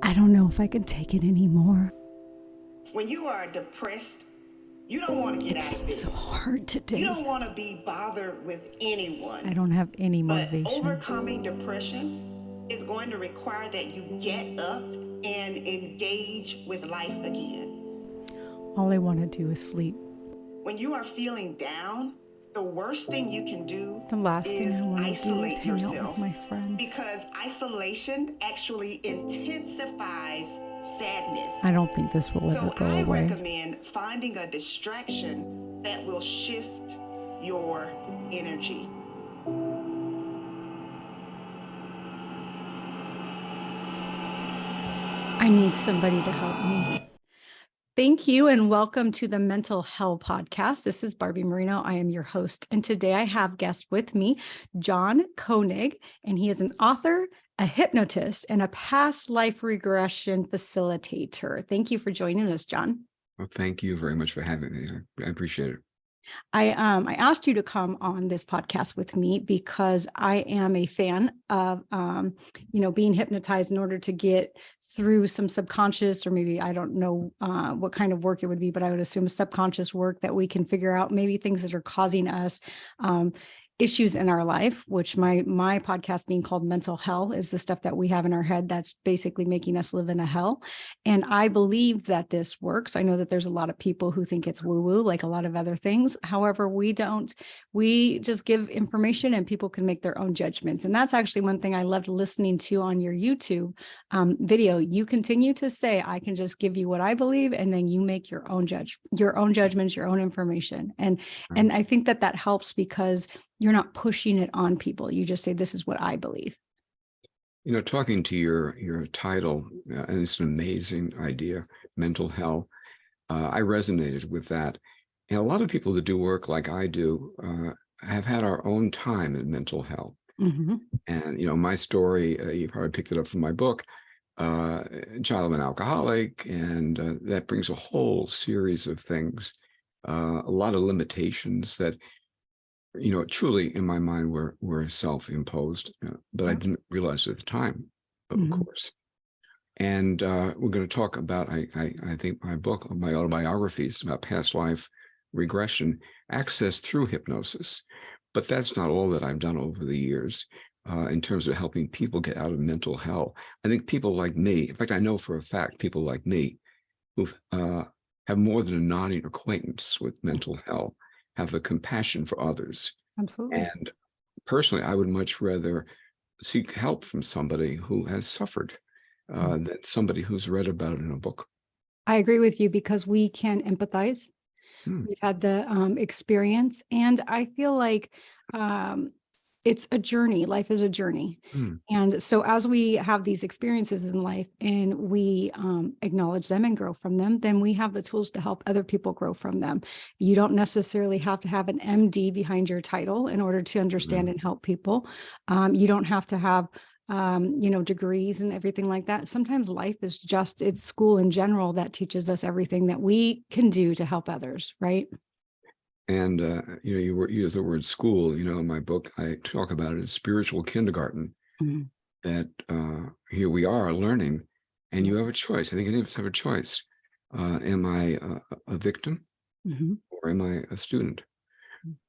I don't know if I can take it anymore. When you are depressed, you don't want to get out of It it. seems so hard today. You don't want to be bothered with anyone. I don't have any But motivation. overcoming depression is going to require that you get up and engage with life again. All I want to do is sleep. When you are feeling down, the worst thing you can do The last thing is I want to do is isolate hang out yourself, with my friends. because isolation actually intensifies sadness. I don't think this will ever So go I away. recommend finding a distraction that will shift your energy. I need somebody to help me. Thank you and welcome to the Mental Hell Podcast. This is Barbie Moreno. I am your host. And today I have guest with me, John Koenig, and he is an author, a hypnotist, and a past life regression facilitator. Thank you for joining us, John. Well, thank you very much for having me. I appreciate it. I asked you to come on this podcast with me because I am a fan of, being hypnotized in order to get through some subconscious, or maybe I don't know what kind of work it would be, but I would assume subconscious work that we can figure out maybe things that are causing us issues in our life, which my podcast being called Mental Hell is the stuff that we have in our head that's basically making us live in a hell. And I believe that this works. I know that there's a lot of people who think it's woo-woo, like a lot of other things. However, we don't. We just give information and people can make their own judgments. And that's actually one thing I loved listening to on your YouTube video. You continue to say, I can just give you what I believe, and then you make your own judgments, your own information. And I think that helps because you're not pushing it on people. You just say, this is what I believe. You know, talking to your title, and it's an amazing idea, mental health. I resonated with that. And a lot of people that do work like I do have had our own time in mental health. Mm-hmm. And, my story, you probably picked it up from my book, child of an alcoholic, and that brings a whole series of things, a lot of limitations that truly in my mind were self-imposed, but I didn't realize it at the time, of course. And we're going to talk about, I think my book, my autobiography is about past life regression, accessed through hypnosis. But that's not all that I've done over the years in terms of helping people get out of mental hell. I think people like me, in fact, I know for a fact people like me who have more than a nodding acquaintance with mental hell, have a compassion for others. Absolutely. And personally, I would much rather seek help from somebody who has suffered than somebody who's read about it in a book. I agree with you because we can empathize. We've had the experience, and I feel like it's a journey. Life is a journey. And so as we have these experiences in life and we acknowledge them and grow from them, then we have the tools to help other people grow from them. You don't necessarily have to have an MD behind your title in order to understand and help people. You don't have to have degrees and everything like that. Sometimes life is just, it's school in general that teaches us everything that we can do to help others, right? And, you use the word school, in my book, I talk about it as spiritual kindergarten, that here we are learning, and you have a choice. I think any of us have a choice. Am I a victim or am I a student?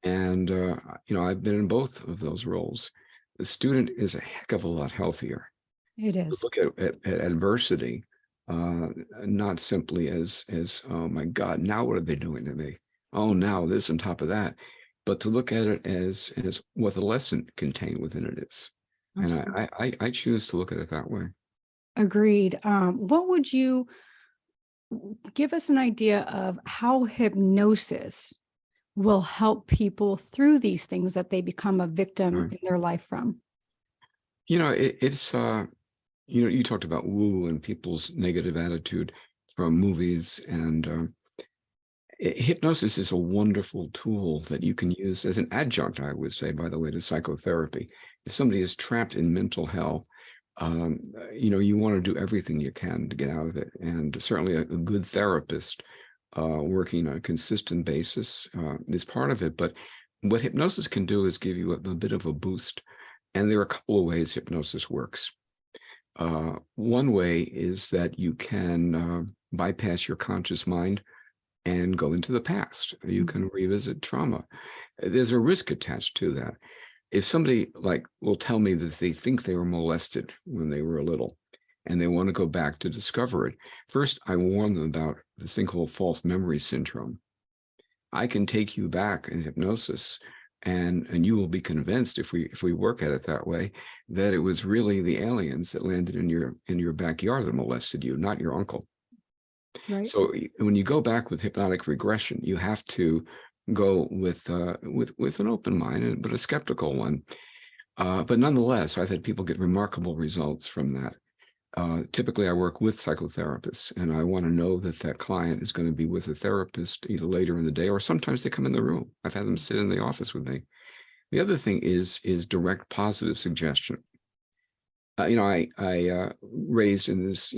And, I've been in both of those roles. The student is a heck of a lot healthier. It is. Look at adversity, not simply as, oh my God, now what are they doing to me? Oh, now this on top of that, but to look at it as what the lesson contained within it is. Absolutely. And I choose to look at it that way. Agreed. What would you give us an idea of how hypnosis will help people through these things that they become a victim in their life from? It's you talked about woo and people's negative attitude from movies, and hypnosis is a wonderful tool that you can use as an adjunct, I would say, by the way, to psychotherapy. If somebody is trapped in mental hell, you want to do everything you can to get out of it. And certainly a good therapist working on a consistent basis is part of it. But what hypnosis can do is give you a bit of a boost. And there are a couple of ways hypnosis works. One way is that you can bypass your conscious mind and go into the past. You can revisit trauma. There's a risk attached to that. If somebody will tell me that they think they were molested when they were little and they want to go back to discover it, first I warn them about this thing called false memory syndrome. I can take you back in hypnosis and you will be convinced, if we work at it that way, that it was really the aliens that landed in your backyard that molested you, not your uncle. Right. So when you go back with hypnotic regression, you have to go with an open mind, but a skeptical one. But nonetheless, I've had people get remarkable results from that. Typically, I work with psychotherapists, and I want to know that that client is going to be with a therapist either later in the day, or sometimes they come in the room. I've had them sit in the office with me. The other thing is direct positive suggestion. I raised in this,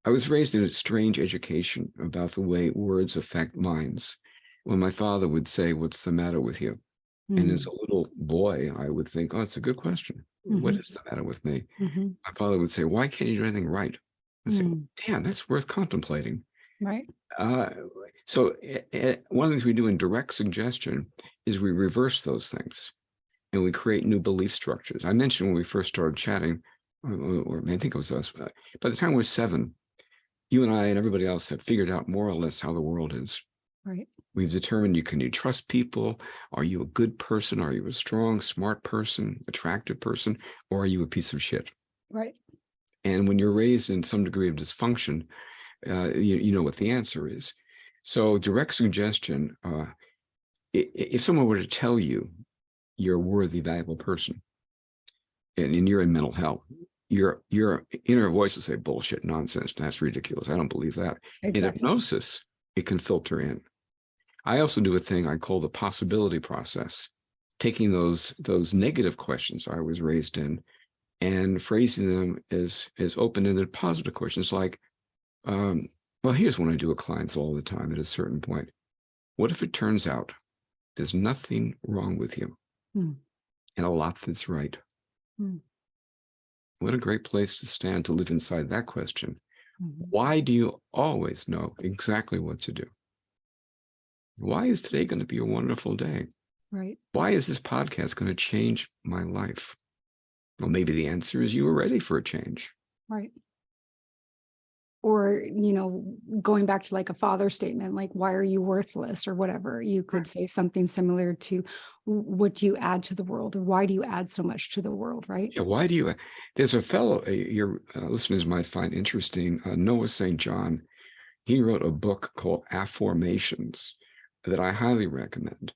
I was raised in a strange education about the way words affect minds. When my father would say, "What's the matter with you?" And as a little boy, I would think, "Oh, it's a good question. What is the matter with me?" My father would say, "Why can't you do anything right?" I say, "Damn, that's worth contemplating." Right. So one of the things we do in direct suggestion is we reverse those things and we create new belief structures. I mentioned when we first started chatting, or I think it was us, by the time we're 7, you and I and everybody else have figured out more or less how the world is. Right. We've determined can you trust people? Are you a good person? Are you a strong, smart person, attractive person, or are you a piece of shit? Right. And when you're raised in some degree of dysfunction, you know what the answer is. So direct suggestion, if someone were to tell you you're a worthy, valuable person, and you're in mental health, your inner voice will say, "Bullshit, nonsense, that's ridiculous. I don't believe that." Exactly. In hypnosis, it can filter in. I also do a thing I call the possibility process, taking those negative questions I was raised in and phrasing them as open-ended positive questions like, well, here's one I do with clients all the time at a certain point. What if it turns out there's nothing wrong with you and a lot that's right? What a great place to stand to live inside that question. Why do you always know exactly what to do? Why is today going to be a wonderful day? Right. Why is this podcast going to change my life? Well, maybe the answer is you were ready for a change. Right. Or, going back to a father statement, like, why are you worthless or whatever? You could say something similar to, what do you add to the world? Or why do you add so much to the world? Right. Yeah. Why do you? There's a fellow your listeners might find interesting, Noah St. John. He wrote a book called Affirmations that I highly recommend.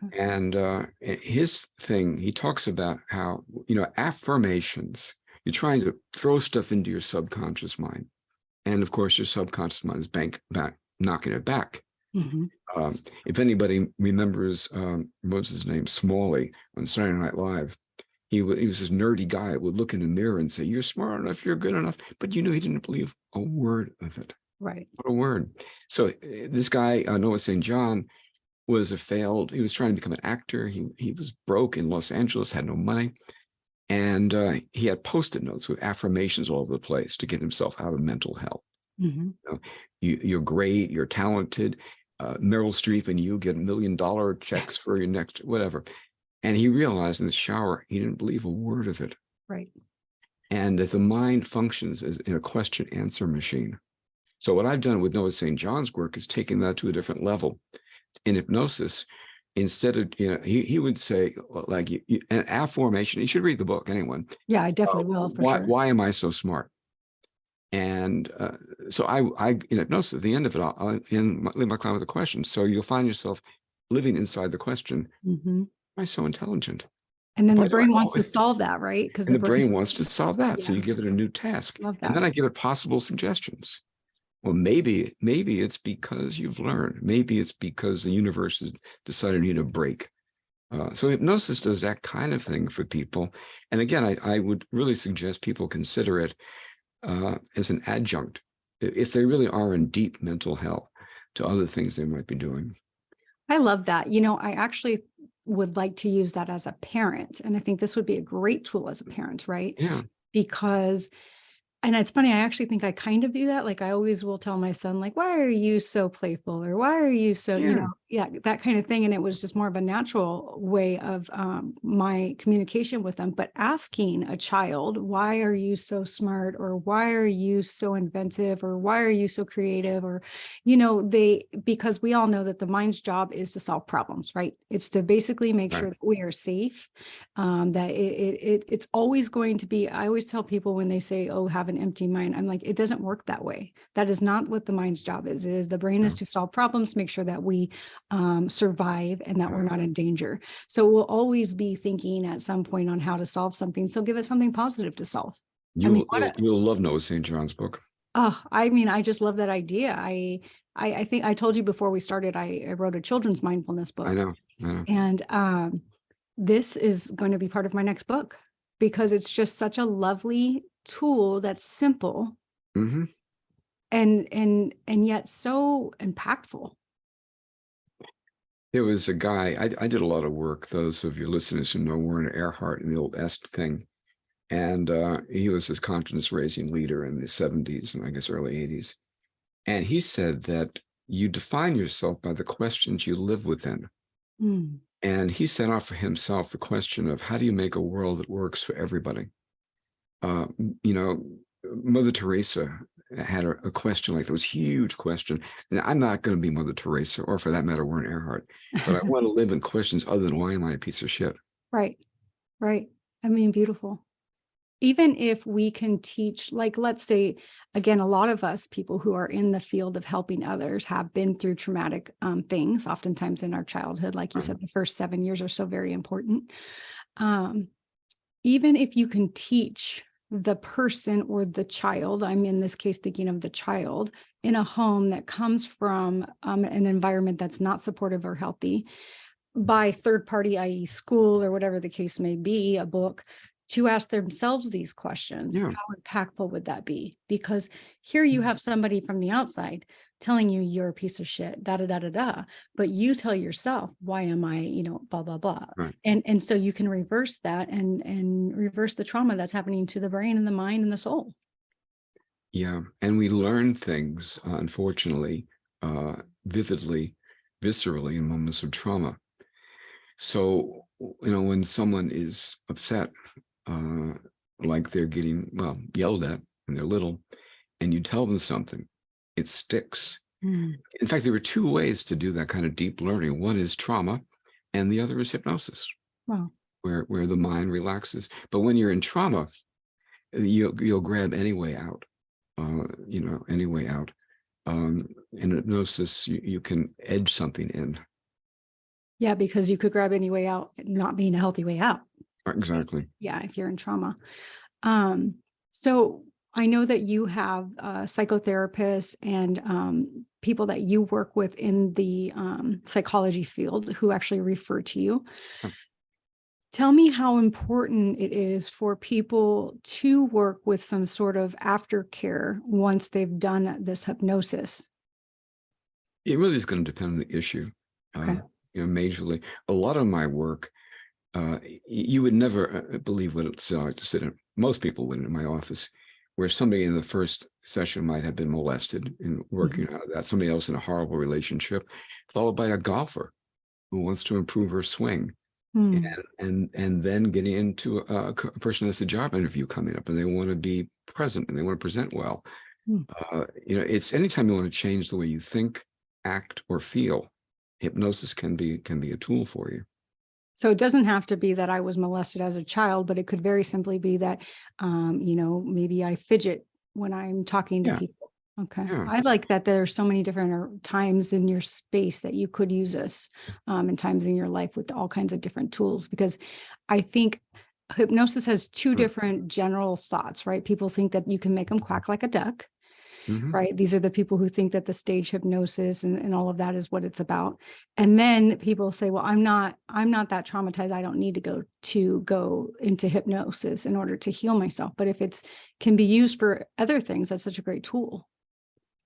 Okay. And his thing, he talks about how, affirmations, you're trying to throw stuff into your subconscious mind. And of course, your subconscious mind is back, knocking it back. If anybody remembers, what's his name, Smalley on Saturday Night Live, he was this nerdy guy that would look in the mirror and say, "You're smart enough, you're good enough," but he didn't believe a word of it. Right. Not a word. So this guy, Noah St. John, he was trying to become an actor. He was broke in Los Angeles, had no money. And he had Post-it notes with affirmations all over the place to get himself out of mental health. You're great, you're talented. Meryl Streep and you get $1 million checks for your next whatever. And he realized in the shower, he didn't believe a word of it. Right. And that the mind functions as in a question answer machine. So what I've done with Noah St. John's work is taking that to a different level. In hypnosis, instead of, he would say, an affirmation, you should read the book, anyone. Yeah, I definitely will, for sure. Why am I so smart? And so I in hypnosis, at the end of it, I'll leave my client with a question. So you'll find yourself living inside the question, am I so intelligent? And then the brain wants to solve that, right? Because the brain wants to solve that. Yeah. So you give it a new task. Love that. And then I give it possible suggestions. Well, maybe it's because you've learned. Maybe it's because the universe has decided you need a break. So hypnosis does that kind of thing for people. And again, I would really suggest people consider it as an adjunct if they really are in deep mental health to other things they might be doing. I love that. I actually would like to use that as a parent. And I think this would be a great tool as a parent, right? Yeah. Because, and it's funny, I actually think I kind of do that. Like I always will tell my son, like, why are you so playful? Or why are you so, Yeah. that kind of thing. And it was just more of a natural way of my communication with them. But asking a child, why are you so smart? Or why are you so inventive? Or why are you so creative? Or, because we all know that the mind's job is to solve problems, right? It's to basically make Right. sure that we are safe, that it's always going to be, I always tell people when they say, oh, have an empty mind, I'm like, it doesn't work that way. That is not what the mind's job is. It is the brain is to solve problems, make sure that we survive and that we're not in danger. So we'll always be thinking at some point on how to solve something. So give it something positive to solve. You'll love Noah St. John's book. Oh, I mean, I just love that idea. I think I told you before we started, I wrote a children's mindfulness book. I know. And this is going to be part of my next book because it's just such a lovely tool that's simple Mm-hmm. and yet so impactful. There was a guy, I did a lot of work, those of your listeners who know Werner Erhard and the old EST thing. And he was this consciousness raising leader in the 70s and I guess early 80s. And he said that you define yourself by the questions you live within. Mm. And he set out for himself the question of how do you make a world that works for everybody? Mother Teresa had a question like this huge question. And I'm not going to be Mother Teresa, or for that matter, Werner Erhard, but I want to live in questions other than why am I a piece of shit? Right. I mean, beautiful. Even if we can teach, like, let's say, again, a lot of us people who are in the field of helping others have been through traumatic things, oftentimes in our childhood. Like you said, the first 7 years are so very important. Even if you can teach the person or the child, I'm in this case thinking of the child, in a home that comes from an environment that's not supportive or healthy, by third party, i.e. school or whatever the case may be, a book, to ask themselves these questions. How impactful would that be? Because here you have somebody from the outside telling you you're a piece of shit, da, da, da, da, da. But you tell yourself, why am I, blah, blah, blah. Right. And so you can reverse that and reverse the trauma that's happening to the brain and the mind and the soul. Yeah. And we learn things, unfortunately, vividly, viscerally in moments of trauma. So, when someone is upset, like they're getting, yelled at and they're little, and you tell them something, it sticks. In fact, there are two ways to do that kind of deep learning. One is trauma, and the other is hypnosis, where the mind relaxes. But when you're in trauma, you'll grab any way out, any way out. In hypnosis, you can edge something in. Yeah, because you could grab any way out, not being a healthy way out. Exactly. Yeah, if you're in trauma. So I know that you have psychotherapists and people that you work with in the psychology field who actually refer to you. Tell me how important it is for people to work with some sort of aftercare once they've done this hypnosis. It really is going to depend on the issue. Okay. Majorly. A lot of my work, you would never believe what it's like to sit in. Most people wouldn't in my office, where somebody in the first session might have been molested and working out of that. Somebody else in a horrible relationship, followed by a golfer who wants to improve her swing. And then getting into a person that's a job interview coming up and they want to be present and they want to present well. It's anytime you want to change the way you think, act, or feel, hypnosis can be a tool for you. So it doesn't have to be that I was molested as a child, but it could very simply be that, maybe I fidget when I'm talking to people. Okay. Yeah. I like that there are so many different times in your space that you could use this, and times in your life with all kinds of different tools, because I think hypnosis has two different general thoughts, right? People think that you can make them quack like a duck. Right. These are the people who think that the stage hypnosis and all of that is what it's about. And then people say, well, I'm not that traumatized. I don't need to go into hypnosis in order to heal myself. But if can be used for other things, that's such a great tool.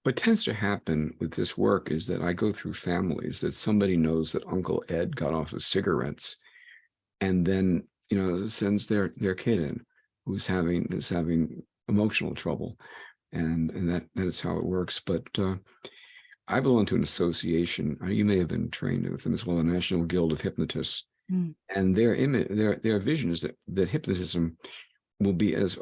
What tends to happen with this work is that I go through families that somebody knows that Uncle Ed got off of cigarettes and then, sends their kid in who's having emotional trouble. And that is how it works. But I belong to an association. You may have been trained with them as well, the National Guild of Hypnotists. Mm. And their vision is that hypnotism will be as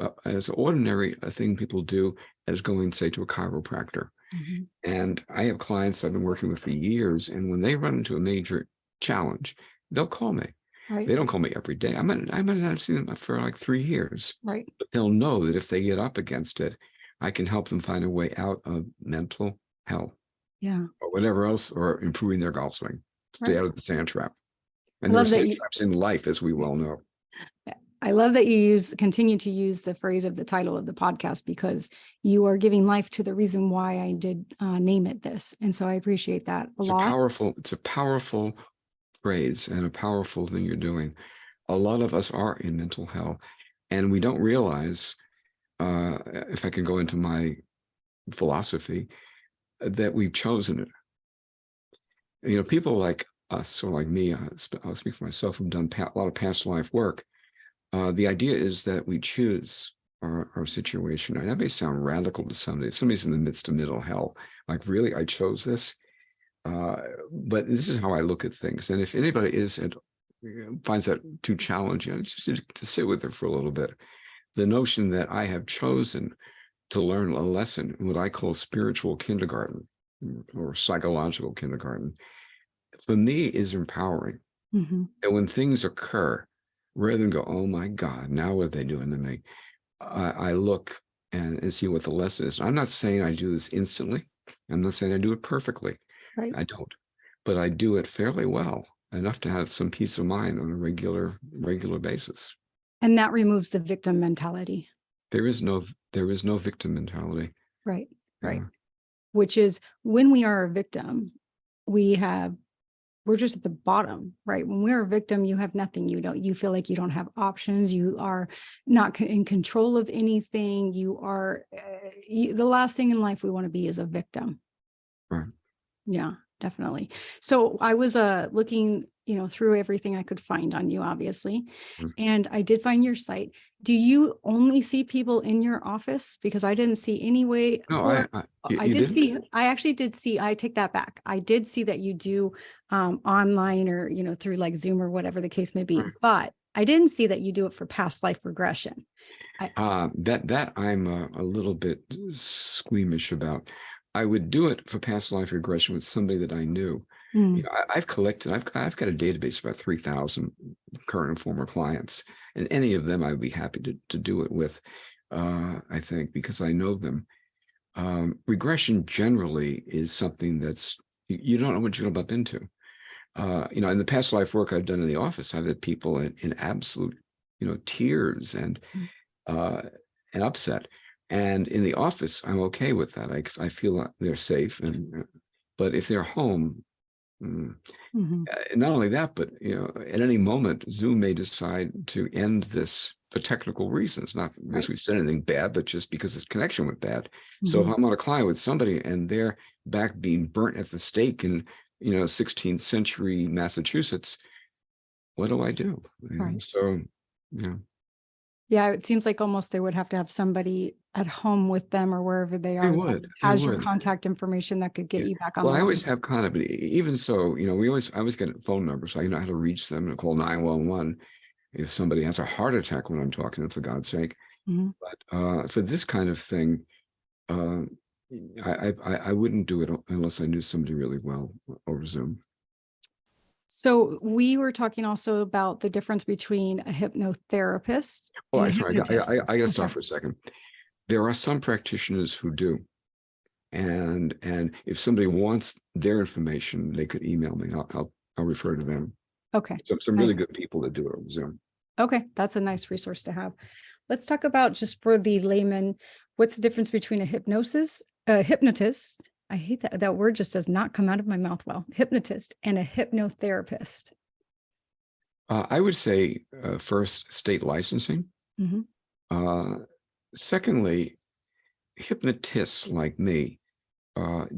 ordinary a thing people do as going, say, to a chiropractor. Mhm. And I have clients I've been working with for years, and when they run into a major challenge, they'll call me. Right. They don't call me every day. I might not have seen them for like 3 years. Right. But they'll know that if they get up against it, I can help them find a way out of mental hell. Yeah. Or whatever else, or improving their golf swing. Stay out of the sand trap. And there are sand traps in life, as we well know. I love that you continue to use the phrase of the title of the podcast, because you are giving life to the reason why I did name it this. And so I appreciate that a lot. It's a powerful phrase and a powerful thing you're doing. A lot of us are in mental hell, and we don't realize, if I can go into my philosophy, that we've chosen it. People like us, or like me, I'll speak for myself, who've done a lot of past life work. The idea is that we choose our situation. And that may sound radical to somebody. If somebody's in the midst of mental hell, like, really, I chose this? But this is how I look at things. And if anybody finds that too challenging, just to sit with it for a little bit. The notion that I have chosen to learn a lesson in what I call spiritual kindergarten or psychological kindergarten, for me, is empowering. Mm-hmm. And when things occur, rather than go, oh my God, now what are they doing to me? I look and see what the lesson is. I'm not saying I do this instantly. I'm not saying I do it perfectly. Right. I don't. But I do it fairly well, enough to have some peace of mind on a regular basis. And that removes the victim mentality. There is no victim mentality. Right. Right. Which is, when we are a victim, we're just at the bottom, right? When we're a victim, you have nothing. You feel like you don't have options. You are not in control of anything. You are the last thing in life we want to be is a victim. Right. Yeah, definitely. So I was looking, through everything I could find on you, obviously. Mm-hmm. And I did find your site. Do you only see people in your office? Because I didn't see any way. No, I actually did see, I take that back. I did see that you do online, or, through like Zoom or whatever the case may be, but I didn't see that you do it for past life regression. That I'm a little bit squeamish about. I would do it for past life regression with somebody that I knew. I've got a database of about 3,000 current and former clients, and any of them I'd be happy to do it with, I think, because I know them. Regression generally is something that's, you don't know what you're going to bump into. In the past life work I've done in the office, I've had people in absolute, tears and upset. And in the office, I'm okay with that. I feel like they're safe. But if they're home, not only that, but at any moment, Zoom may decide to end this for technical reasons, not because we've said anything bad, but just because its connection went bad. So if I'm on a client with somebody and their back being burnt at the stake in 16th century Massachusetts, what do I do? So, yeah, it seems like almost they would have to have somebody at home with them or wherever they are. Has your contact information that could get you back on. Well, I always have kind of, even so, I always get phone numbers, so I know how to reach them and call 911 if somebody has a heart attack when I'm talking to them, for God's sake. But for this kind of thing, I wouldn't do it unless I knew somebody really well over Zoom. So we were talking also about the difference between a hypnotherapist. Oh, sorry, I got to stop for a second. There are some practitioners who do, and if somebody wants their information, they could email me. I'll refer to them. Okay. So some really good people that do it on Zoom. Okay, that's a nice resource to have. Let's talk about, just for the layman, what's the difference between a hypnotist? I hate that word just does not come out of my mouth well. Hypnotist and a hypnotherapist. I would say first, state licensing. Secondly, hypnotists like me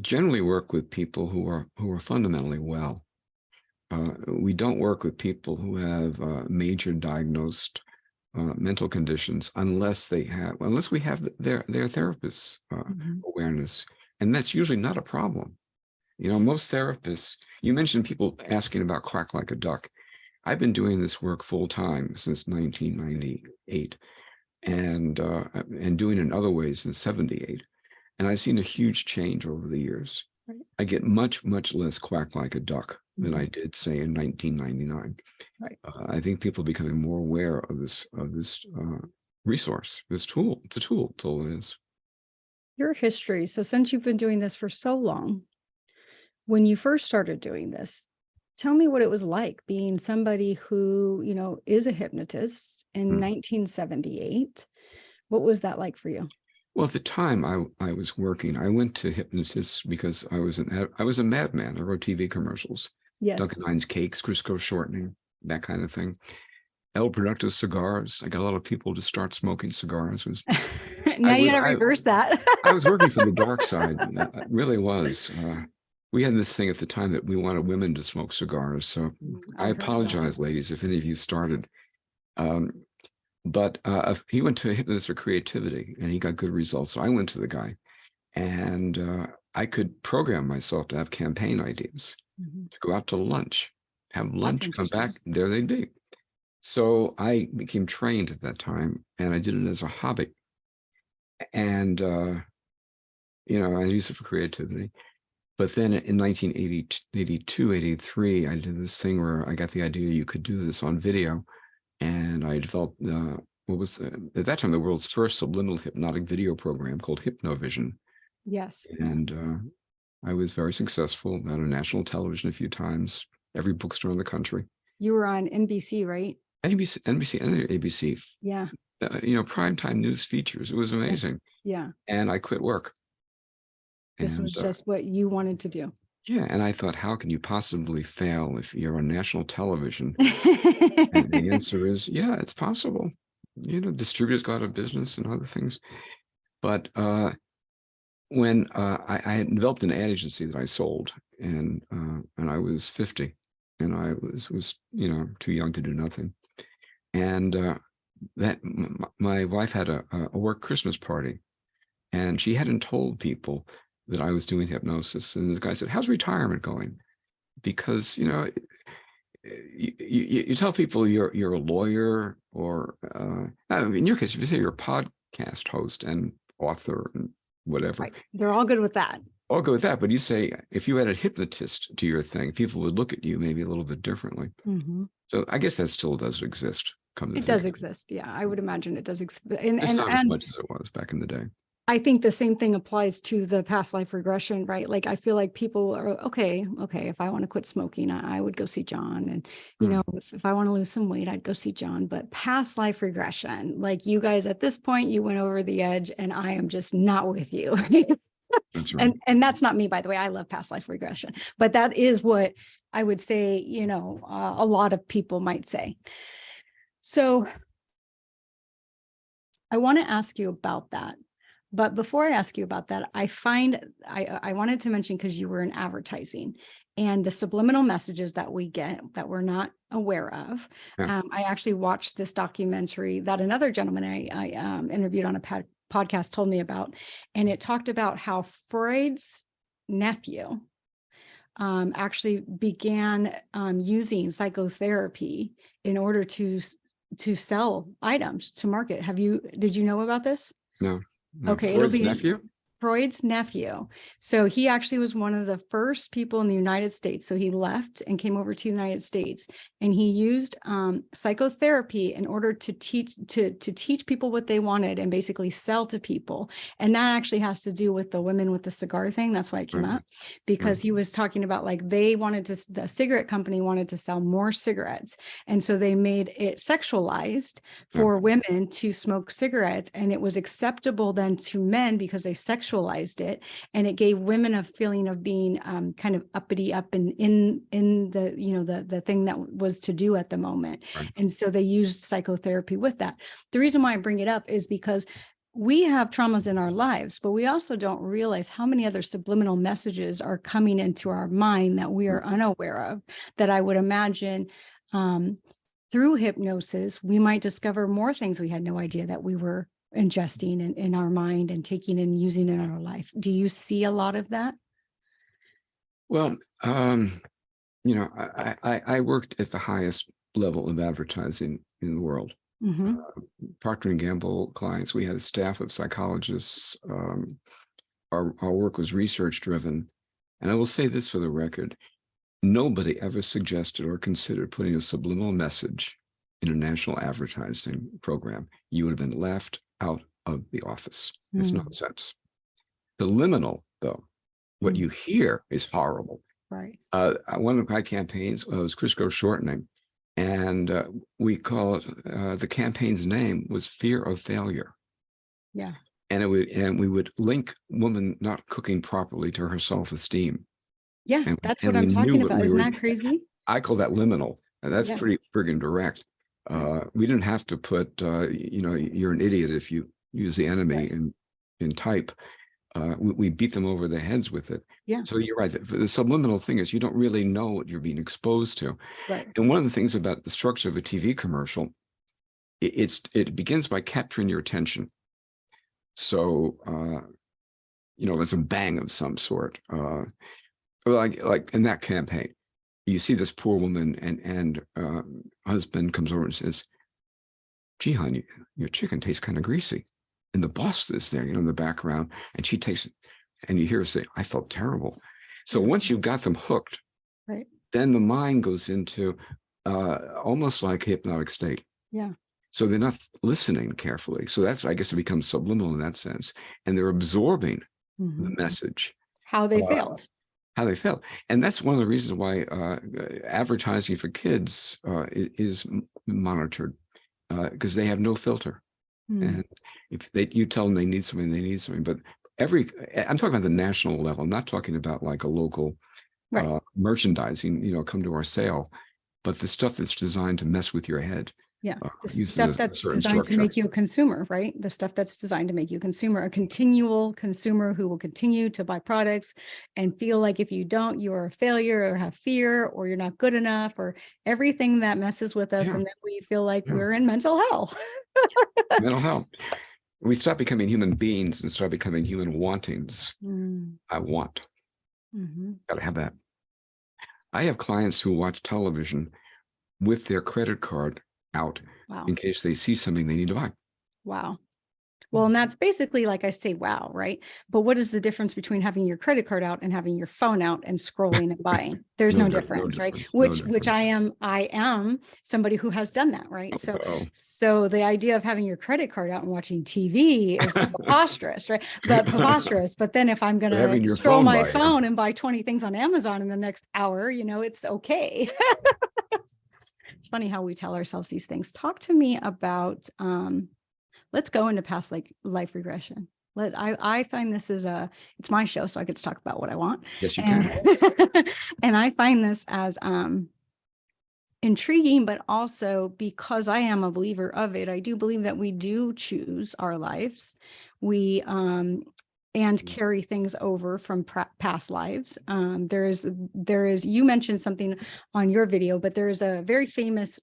generally work with people who are fundamentally well. We don't work with people who have major diagnosed mental conditions unless we have their therapist's awareness, and that's usually not a problem. Most therapists. You mentioned people asking about quack like a duck. I've been doing this work full time since 1998, and doing it in other ways since 78. And I've seen a huge change over the years. Right. I get much less quack like a duck than I did, say, in 1999. Right. I think people are becoming more aware of this resource, this tool. It's a tool. That's all it is. Your history. So since you've been doing this for so long, when you first started doing this, tell me what it was like being somebody who, is a hypnotist in 1978. What was that like for you? Well, at the time I was working, I went to hypnotists because I was a madman. I wrote TV commercials. Yes. Duncan Hines cakes, Crisco shortening, that kind of thing. El Producto cigars. I got a lot of people to start smoking cigars. Now you got to reverse that. I was working for the dark side. It really was. We had this thing at the time that we wanted women to smoke cigars. So I apologize, ladies, if any of you started. But he went to a hypnotist for creativity, and he got good results. So I went to the guy, and I could program myself to have campaign ideas, to go out to lunch, have lunch, come back, there they'd be. So I became trained at that time, and I did it as a hobby. And, I used it for creativity. But then in 1982, 83, I did this thing where I got the idea you could do this on video. And I developed what was at that time the world's first subliminal hypnotic video program called Hypnovision. Yes. And I was very successful on national television a few times, every bookstore in the country. You were on NBC, right? NBC and ABC. Yeah. Primetime news features. It was amazing. Yeah. And I quit work. This was just what you wanted to do. Yeah, and I thought, how can you possibly fail if you're on national television? And the answer is, yeah, it's possible. Distributors go out of business and other things. But when I had developed an ad agency that I sold, and I was 50, and I was too young to do nothing. And that my wife had a work Christmas party, and she hadn't told people that I was doing hypnosis. And the guy said, "How's retirement going?" Because you tell people you're a lawyer, or in your case, if you say you're a podcast host and author and whatever, right. They're all good with that. All good with that. But you say if you had a hypnotist to your thing, people would look at you maybe a little bit differently. So I guess that still does exist. It does exist. Yeah, I would imagine it does exist. It's not as much as it was back in the day. I think the same thing applies to the past life regression, right? Like, I feel like people are, okay, if I want to quit smoking, I would go see John. And, if I want to lose some weight, I'd go see John. But past life regression, like you guys at this point, you went over the edge, and I am just not with you. That's right. And that's not me, by the way. I love past life regression, but that is what I would say, a lot of people might say. So I want to ask you about that. But before I ask you about that, I wanted to mention, because you were in advertising, and the subliminal messages that we get that we're not aware of. Yeah. I actually watched this documentary that another gentleman I interviewed on a podcast told me about, and it talked about how Freud's nephew actually began using psychotherapy in order to sell items to market. Did you know about this? No. Okay, Freud's nephew? Freud's nephew. So he actually was one of the first people in the United States. So he left and came over to the United States, and he used psychotherapy in order to teach people what they wanted and basically sell to people. And that actually has to do with the women with the cigar thing. That's why it came up, because he was talking about, like, the cigarette company wanted to sell more cigarettes. And so they made it sexualized for women to smoke cigarettes. And it was acceptable then to men because they sexualized it, and it gave women a feeling of being kind of uppity up in the the thing that was to do at the moment. And so they used psychotherapy with that. The reason why I bring it up is because we have traumas in our lives, but we also don't realize how many other subliminal messages are coming into our mind that we are unaware of, that I would imagine through hypnosis, we might discover more things we had no idea that we were ingesting in our mind and taking and using in our life. Do you see a lot of that? Well, you know, I worked at the highest level of advertising in the world. Mm-hmm. Procter and Gamble clients, we had a staff of psychologists. Our work was research driven. And I will say this for the record, nobody ever suggested or considered putting a subliminal message in a national advertising program. You would have been left out of the office. It's nonsense. The liminal, though, what you hear is horrible. Right. One of my campaigns was Chris Grow shortening. And we call it, the campaign's name was Fear of Failure. Yeah. And we would link woman not cooking properly to her self-esteem. Yeah, and, that's and what I'm we talking knew about. Isn't that crazy? I call that liminal. And that's pretty friggin' direct. We didn't have to put, you know, you're an idiot if you use the enemy in type. We beat them over their heads with it. Yeah. So you're right. The subliminal thing is you don't really know what you're being exposed to. Right. And one of the things about the structure of a TV commercial, it begins by capturing your attention. So, you know, there's a bang of some sort. Like in that campaign, you see this poor woman and husband comes over and says, "Gee, honey, your chicken tastes kind of greasy." And the boss is there, you know, in the background, and she takes it, and you hear her say, "I felt terrible." So once you've got them hooked, then the mind goes into almost like a hypnotic state. Yeah. So they're not listening carefully. So that's, I guess, it becomes subliminal in that sense, and they're absorbing the message. How they failed. How they failed. And that's one of the reasons why advertising for kids is monitored, because they have no filter. And if you tell them they need something, they need something. But I'm talking about the national level. I'm not talking about like a local merchandising, you know, come to our sale, but the stuff that's designed to mess with your head. Yeah, the stuff that's designed to make you a consumer, right? The stuff that's designed to make you a consumer, a continual consumer who will continue to buy products and feel like if you don't, you're a failure or have fear or you're not good enough or everything that messes with us. And then we feel like we're in mental hell. Mental health. We stop becoming human beings and start becoming human wantings. I want. Gotta have that. I have clients who watch television with their credit card out in case they see something they need to buy. Wow. Well, and that's basically like I say, wow, right? But what is the difference between having your credit card out and having your phone out and scrolling and buying? There's no difference, right? Which I am somebody who has done that, right? So the idea of having your credit card out and watching TV is preposterous, right? But then if I'm going to scroll my phone and buy 20 things on Amazon in the next hour, you know, it's okay. It's funny how we tell ourselves these things. Talk to me about let's go into past life regression. I find this is it's my show, so I get to talk about what I want. Yes, you can. And I find this as intriguing, but also because I am a believer of it, I do believe that we do choose our lives. We and carry things over from past lives. There is, you mentioned something on your video, but there's a very famous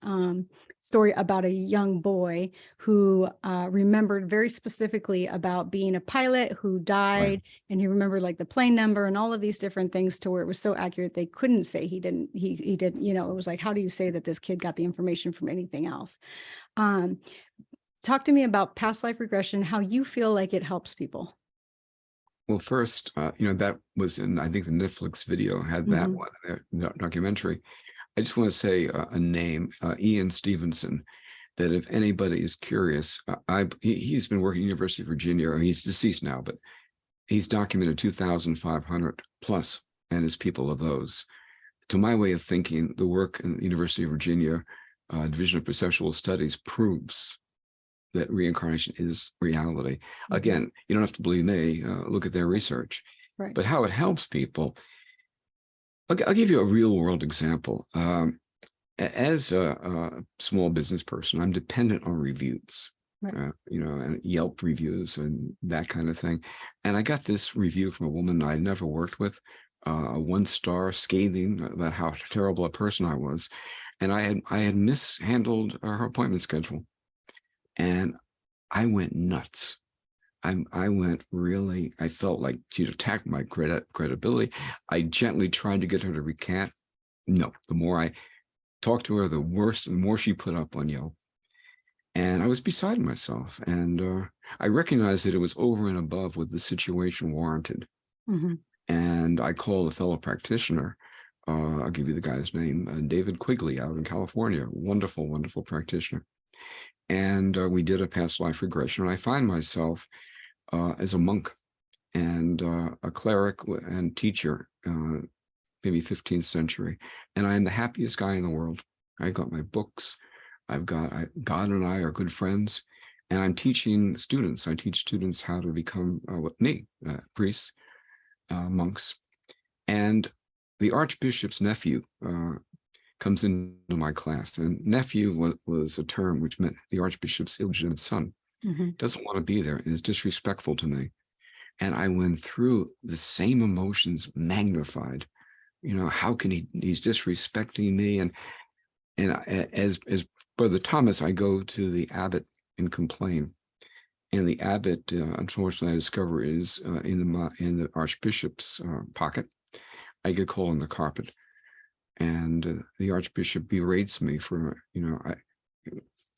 story about a young boy who remembered very specifically about being a pilot who died, and he remembered like the plane number and all of these different things to where it was so accurate they couldn't say he didn't, you know, it was like, how do you say that this kid got the information from anything else? Talk to me about past life regression, how you feel like it helps people. Well, first, you know, that was in, I think the Netflix video had that one, documentary. I just want to say a name, Ian Stevenson, that if anybody is curious, he's been working at University of Virginia, or he's deceased now, but he's documented 2,500 plus, and his people of those. To my way of thinking, the work in the University of Virginia Division of Perceptual Studies proves that reincarnation is reality. Again, you don't have to believe me, look at their research. But how it helps people, I'll give you a real world example. As a small business person, I'm dependent on reviews. Right. And Yelp reviews and that kind of thing. And I got this review from a woman I never worked with, a 1-star, scathing about how terrible a person I was. And I had mishandled her appointment schedule, and I went nuts. I felt like she'd attacked my credibility. I gently tried to get her to recant. No, the more I talked to her, the worse, the more she put up on Yelp. And I was beside myself. And I recognized that it was over and above what the situation warranted. Mm-hmm. And I called a fellow practitioner. I'll give you the guy's name, David Quigley, out in California. Wonderful, wonderful practitioner. And we did a past life regression. And I find myself as a monk and a cleric and teacher, maybe 15th century. And I am the happiest guy in the world. I got my books. God and I are good friends. And I'm teaching students. I teach students how to become priests, monks. And the Archbishop's nephew comes into my class. And nephew was a term which meant the Archbishop's illegitimate son. Mm-hmm. Doesn't want to be there and is disrespectful to me. And I went through the same emotions magnified. How can he's disrespecting me? And as Brother Thomas, I go to the abbot and complain. And the abbot, unfortunately, I discover is in the Archbishop's pocket. I get called on the carpet, and the Archbishop berates me for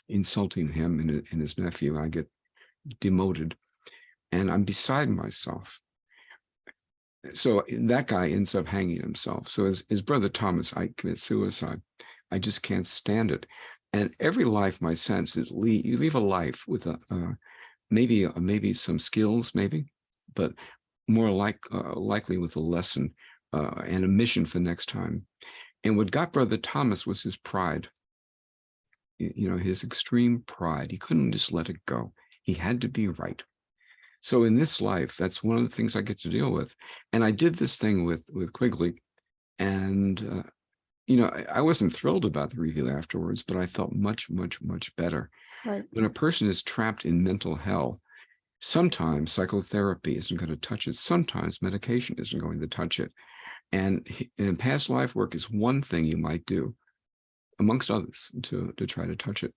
insulting him and his nephew. I get demoted, and I'm beside myself. So that guy ends up hanging himself. So as Brother Thomas, I commit suicide. I just can't stand it. And every life, my sense is you leave a life with maybe some skills, but more likely with a lesson and a mission for next time. And what got Brother Thomas was his pride. His extreme pride. He couldn't just let it go. He had to be right. So in this life, that's one of the things I get to deal with. And I did this thing with Quigley, and I wasn't thrilled about the review afterwards, but I felt much, much, much better. Right. When a person is trapped in mental hell, sometimes psychotherapy isn't going to touch it. Sometimes medication isn't going to touch it. And past life work is one thing you might do, amongst others, to try to touch it.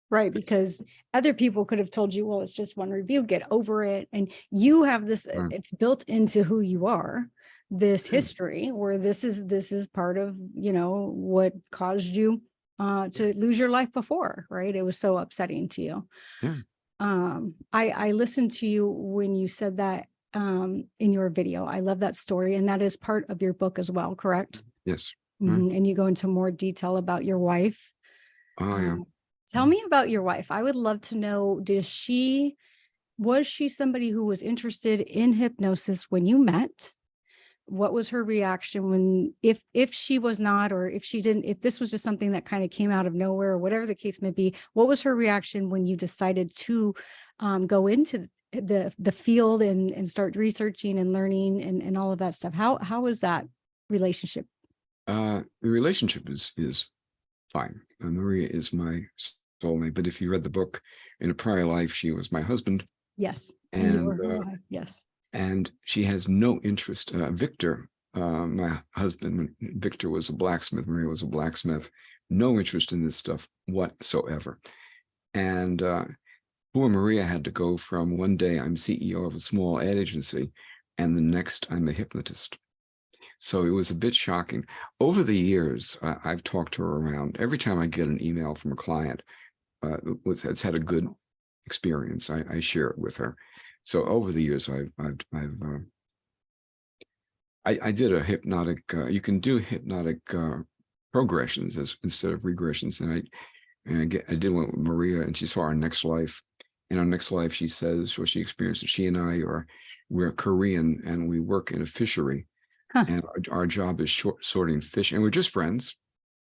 Right, because other people could have told you, well, it's just one review, get over it. And you have this, it's built into who you are, this history where this is part of, what caused you to lose your life before, right? It was so upsetting to you. Yeah. I listened to you when you said that in your video. I love that story. And that is part of your book as well, correct? Yes. Mm-hmm. And you go into more detail about your wife. Oh, yeah. Tell me about your wife. I would love to know, was she somebody who was interested in hypnosis when you met? What was her reaction when, if she was not, or if she didn't, if this was just something that kind of came out of nowhere, or whatever the case may be, what was her reaction when you decided to go into the field and start researching and learning and all of that stuff? How was that relationship? The relationship is fine. Maria is my soulmate, but if you read the book, in a prior life, she was my husband. Yes. And yes. And she has no interest. Victor, my husband, Victor was a blacksmith. Maria was a blacksmith. No interest in this stuff whatsoever. And poor Maria had to go from one day I'm CEO of a small ad agency, and the next I'm a hypnotist. So it was a bit shocking. Over the years, I've talked to her around. Every time I get an email from a client that's had a good experience, I share it with her. So over the years, I did a hypnotic. You can do hypnotic progressions instead of regressions, and I did one with Maria, and she saw our next life. In our next life, she says, or she experienced it. She and we're Korean, and we work in a fishery. Huh. And our job is sorting fish, and we're just friends.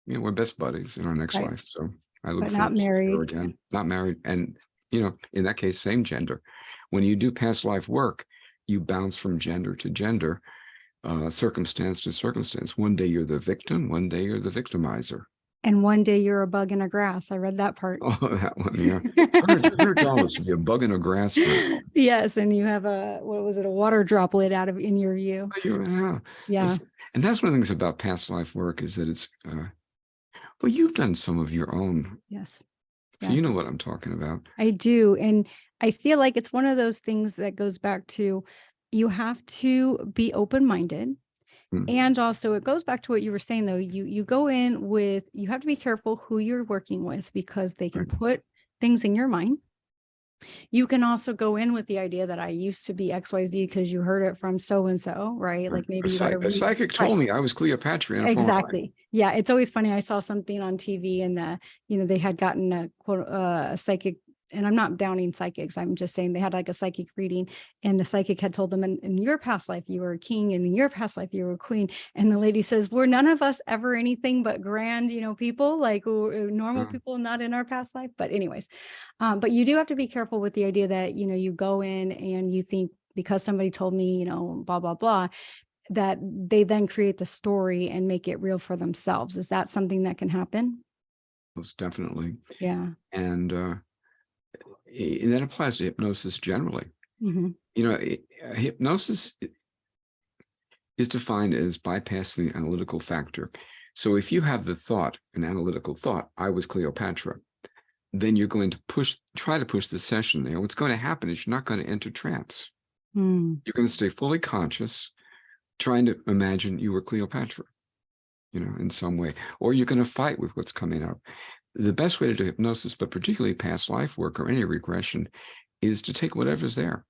We're best buddies in our next life. So I look forward to seeing her again. Not married, and in that case, same gender. When you do past life work, you bounce from gender to gender, circumstance to circumstance. One day you're the victim, one day you're the victimizer. And one day you're a bug in a grass. I read that part. Oh, that one, yeah. $100 to be a bug in a grass for Yes, and you have a, what was it, a water droplet out of in your view. yeah. Yeah. And that's one of the things about past life work is that it's well, you've done some of your own, Yes. so you Yes. know what I'm talking about. I do. And I feel like it's one of those things that goes back to you have to be open-minded. Mm, And also it goes back to what you were saying though. You go in with, you have to be careful who you're working with because they can right. put things in your mind. You can also go in with the idea that I used to be XYZ because you heard it from so and so, right? Like maybe you got to A read. psychic Right. told me I was Cleopatra in a former life. Exactly. Yeah. It's always funny. I saw something on TV and they had gotten a quote a psychic, and I'm not downing psychics. I'm just saying they had like a psychic reading and the psychic had told them in your past life, you were a king and in your past life, you were a queen. And the lady says, we're none of us ever anything but grand, people, like normal people, not in our past life. But anyways, but you do have to be careful with the idea that, you go in and you think because somebody told me, blah, blah, blah, that they then create the story and make it real for themselves. Is that something that can happen? Most definitely. Yeah. And that applies to hypnosis generally. Mm-hmm. Hypnosis is defined as bypassing the analytical factor. So if you have the thought, an analytical thought, I was Cleopatra, then you're going to try to push the session there. What's going to happen is you're not going to enter trance. You're going to stay fully conscious, trying to imagine you were Cleopatra, in some way, or you're going to fight with what's coming up. The best way to do hypnosis, but particularly past life work or any regression, is to take whatever's there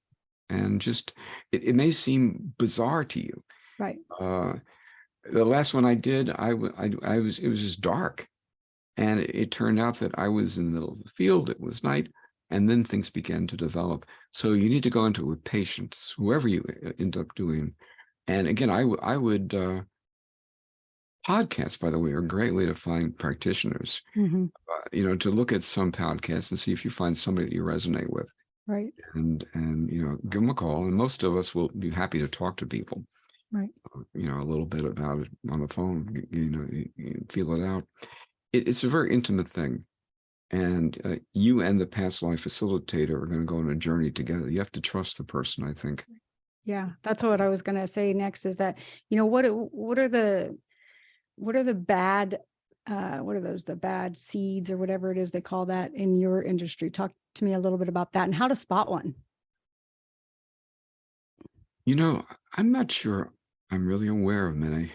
and just, it may seem bizarre to you. Right. The last one I did, it was just dark. And it turned out that I was in the middle of the field. It was night. And then things began to develop. So you need to go into it with patience, whoever you end up doing. And again, I would, podcasts, by the way, are a great way to find practitioners, Mm-hmm. To look at some podcasts and see if you find somebody that you resonate with. Right. And give them a call. And most of us will be happy to talk to people. Right. A little bit about it on the phone, you feel it out. It's a very intimate thing. And you and the past life facilitator are going to go on a journey together. You have to trust the person, I think. Yeah, that's what I was going to say next is that, what are the bad, what are those, the bad seeds or whatever it is they call that in your industry? Talk to me a little bit about that and how to spot one. I'm not sure I'm really aware of many.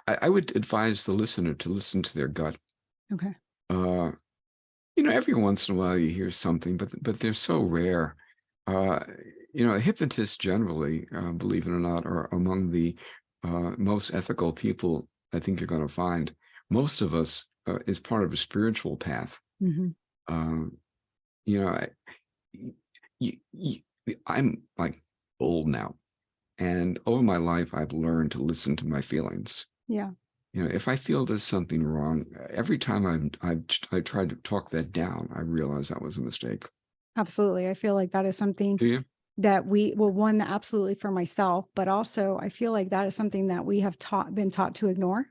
I would advise the listener to listen to their gut. Okay. Every once in a while you hear something, but they're so rare. Hypnotists generally, believe it or not, are among the most ethical people I think you're going to find. Most of us is part of a spiritual path. Mm-hmm. I'm like old now, and over my life I've learned to listen to my feelings. Yeah. If I feel there's something wrong, every time I tried to talk that down, I realized that was a mistake. Absolutely. I feel like that is something Do you? that one, absolutely for myself, but also I feel like that is something that we have been taught to ignore.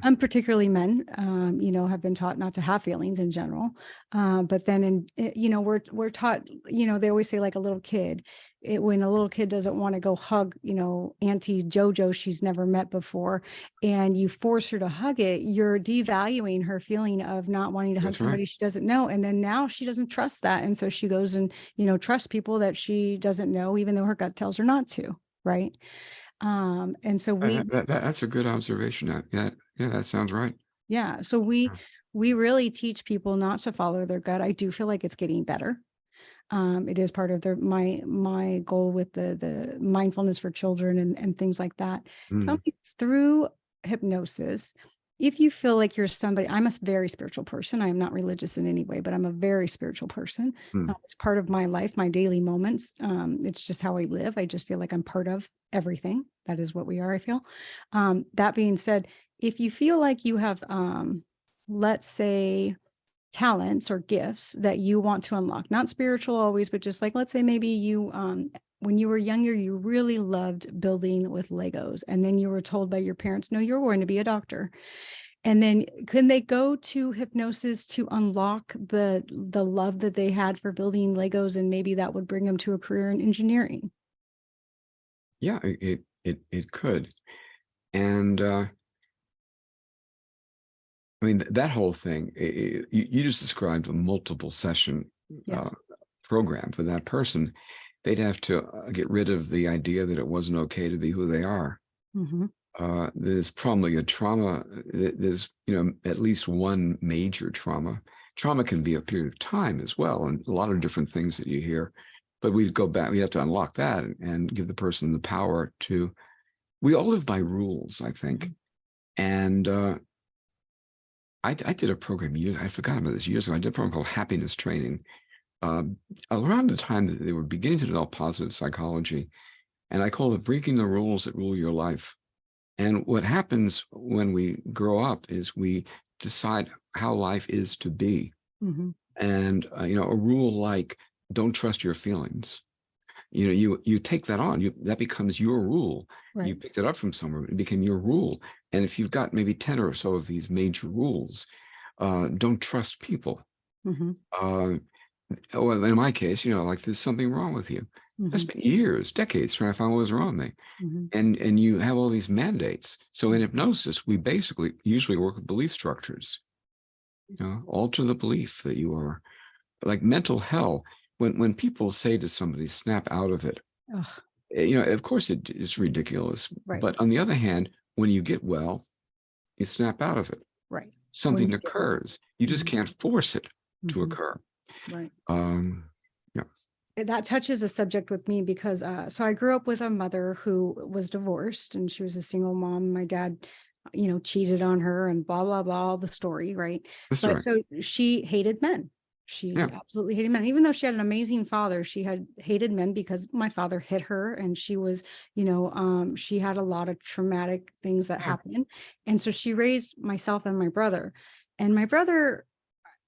Particularly men, have been taught not to have feelings in general. But then we're taught, they always say like a little kid, when a little kid doesn't want to go hug, Auntie JoJo she's never met before, and you force her to hug it, you're devaluing her feeling of not wanting to hug somebody she doesn't know. And then now she doesn't trust that. And so she goes and, trusts people that she doesn't know, even though her gut tells her not to. Right. And so that's a good observation. Yeah, that sounds right. Yeah. So we really teach people not to follow their gut. I do feel like it's getting better. It is part of my goal with the mindfulness for children and things like that. Tell me, through hypnosis, if you feel like you're somebody, I'm a very spiritual person. I am not religious in any way, but I'm a very spiritual person. It's part of my life, my daily moments. It's just how I live. I just feel like I'm part of everything. That is what we are, I feel. That being said, if you feel like you have, let's say, talents or gifts that you want to unlock, not spiritual always, but just like, let's say maybe you, when you were younger, you really loved building with Legos. And then you were told by your parents, no, you're going to be a doctor. And then can they go to hypnosis to unlock the love that they had for building Legos, and maybe that would bring them to a career in engineering? Yeah, it could. And I mean, that whole thing, you just described a multiple session Yeah. program for that person. They'd have to get rid of the idea that it wasn't okay to be who they are. Mm-hmm. There's probably a trauma. There's, at least one major trauma. Trauma can be a period of time as well, and a lot of different things that you hear. But we go back, we have to unlock that and give the person the power to, we all live by rules, I think. And I did a program, I forgot about this years ago. I did a program called Happiness Training around the time that they were beginning to develop positive psychology. And I called it Breaking the Rules That Rule Your Life. And what happens when we grow up is we decide how life is to be. Mm-hmm. And, a rule like, don't trust your feelings. You take that on, that becomes your rule. Right. You picked it up from somewhere, it became your rule. And if you've got maybe 10 or so of these major rules, don't trust people. Mm-hmm. Well, in my case, like there's something wrong with you. Mm-hmm. I spent years, decades trying to find what was wrong with me. Mm-hmm. And you have all these mandates. So in hypnosis, we basically usually work with belief structures. Alter the belief that you are like mental hell. When people say to somebody, snap out of it, Ugh. Of course it's ridiculous. Right. But on the other hand, when you get well, you snap out of it. Right. Something occurs. You just Mm-hmm. can't force it to Mm-hmm. occur. Right. Yeah. That touches a subject with me because so I grew up with a mother who was divorced, and she was a single mom. My dad, cheated on her and blah, blah, blah, the story, right? That's But right. so she hated men. She absolutely hated men. Even though she had an amazing father, she had hated men because my father hit her, and she was, she had a lot of traumatic things that happened. And so she raised myself and my brother. And my brother,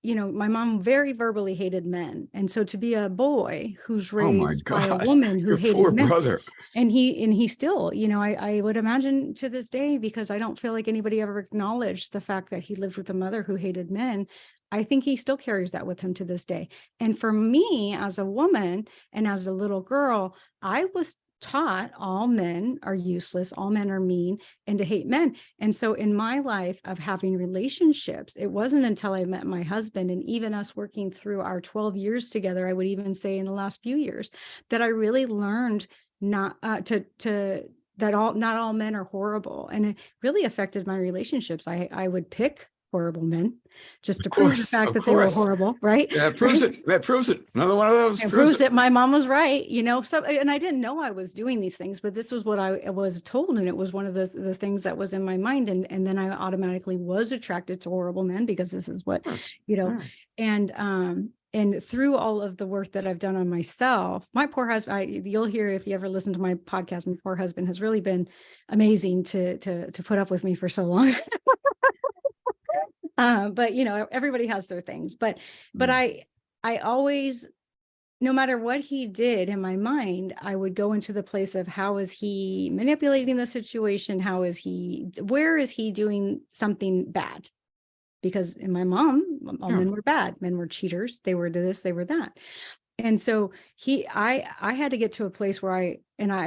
my mom very verbally hated men. And so to be a boy who's Oh my raised by a God. woman who Your hated poor men, brother. and he still, I would imagine to this day, because I don't feel like anybody ever acknowledged the fact that he lived with a mother who hated men. I think he still carries that with him to this day. And for me, as a woman and as a little girl, I was taught all men are useless, all men are mean, and to hate men. And so in my life of having relationships, it wasn't until I met my husband, and even us working through our 12 years together, I would even say in the last few years, that I really learned not not all men are horrible. And it really affected my relationships. I would pick horrible men just to prove the fact that they were horrible, right? Yeah, that proves it. That proves it. Another one of those. It proves it. My mom was right, so, and I didn't know I was doing these things, but this was what I was told. And it was one of the things that was in my mind. And then I automatically was attracted to horrible men because this is what, and through all of the work that I've done on myself, my poor husband, you'll hear if you ever listen to my podcast, my poor husband has really been amazing to put up with me for so long. But everybody has their things, but I always, no matter what he did in my mind, I would go into the place of how is he manipulating the situation? Where is he doing something bad? Because in my mom, all men were bad. Men were cheaters. They were this, they were that. And so I had to get to a place where I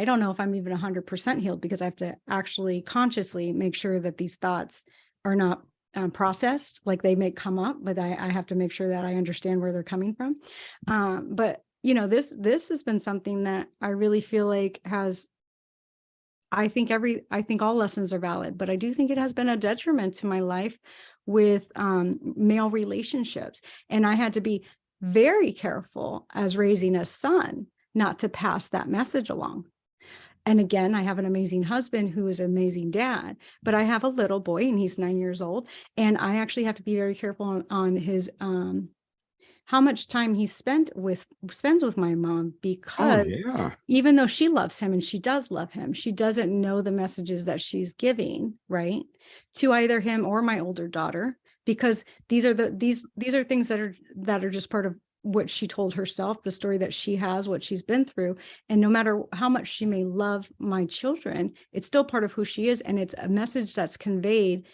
don't know if I'm even 100% healed, because I have to actually consciously make sure that these thoughts are not processed, like they may come up, but I have to make sure that I understand where they're coming from. But this has been something that I really feel like I think all lessons are valid, but I do think it has been a detriment to my life with male relationships. And I had to be very careful as raising a son not to pass that message along. And again, I have an amazing husband who is an amazing dad, but I have a little boy and he's 9 years old. And I actually have to be very careful on his how much time he spends with my mom, because even though she loves him and she does love him, she doesn't know the messages that she's giving, right, to either him or my older daughter, because these are things that are just part of what she told herself, the story that she has, what she's been through. And no matter how much she may love my children, it's still part of who she is. And it's a message that's conveyed